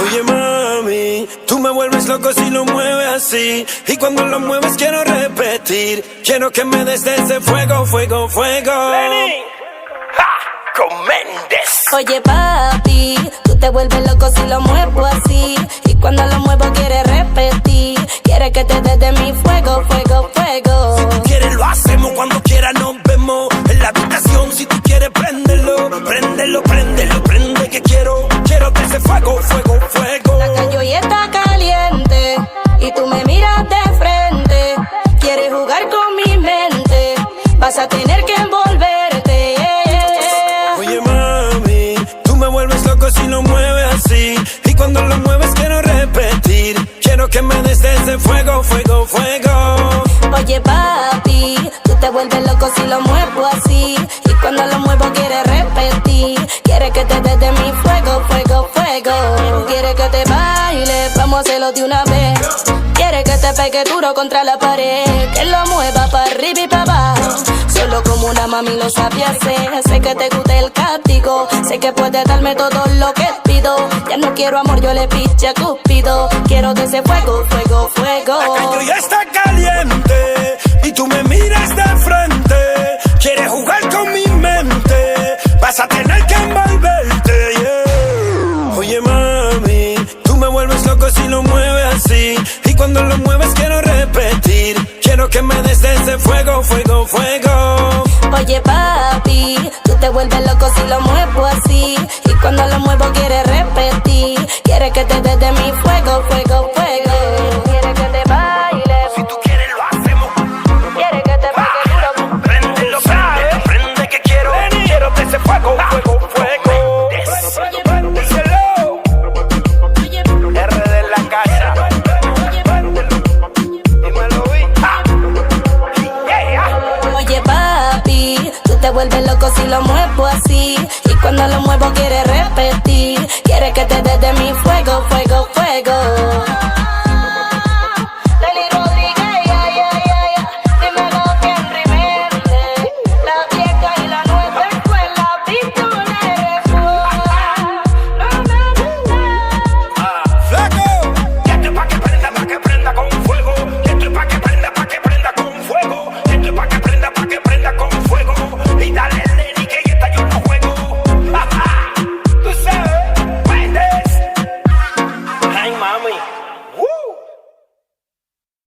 Oye mami, tú me vuelves loco si lo mueves así. Y cuando lo mueves quiero repetir. Quiero que me des ese fuego, fuego, fuego. Lenny, con Méndez. Oye papi, tú te vuelves loco si lo muevo así. Y cuando lo muevo quieres repetir. Quieres que te dé de mi fuego, fuego, fuego. Si tú quieres lo hacemos, cuando quieras nos vemos. En la habitación si tú quieres préndelo. Préndelo, préndelo, prende que quiero de ese fuego, fuego, fuego. La calle hoy está caliente y tú me miras de frente. Quieres jugar con mi mente, vas a tener que envolverte. Oye mami, tú me vuelves loco si lo mueves así. Y cuando lo mueves quiero repetir. Quiero que me des ese fuego, fuego, fuego. Oye papi, tú te vuelves loco si lo muevo así. Y cuando lo muevo quieres repetir. Quieres que te dé de mi fuego, fuego, fuego. Quieres que te baile, vamos a hacerlo de una vez. Quieres que te pegue duro contra la pared. Que lo mueva para arriba y para abajo. Solo como una mami lo sabe hacer. Sé que te gusta el castigo. Sé que puedes darme todo lo que pido. Ya no quiero amor, yo le piché a Cupido. Quiero de ese fuego, fuego, fuego. La calle ya está caliente y tú me miras de frente. Quieres jugar con mi mente, vas a tener que envolverte, yeah. Oye mami, tú me vuelves loco si lo mueves así. Y cuando lo mueves quiero repetir. Quiero que me des ese fuego, fuego, fuego. Oye papi, tú te vuelves loco si lo muevo así. Y cuando lo muevo quieres repetir. Quieres que te dé de mi fuego, fuego, fuego. Quieres que te baile, Si tú quieres lo hacemos. quieres que te pegue duro. Préndelo, prende, prende que quiero de ese fuego, fuego, fuego. Díselo. R de la casa. Dímelo, Oye papi, tú te vuelves loco si lo muevo así. Y cuando lo muevo quieres repetir. Quieres que te dé de mi fuego.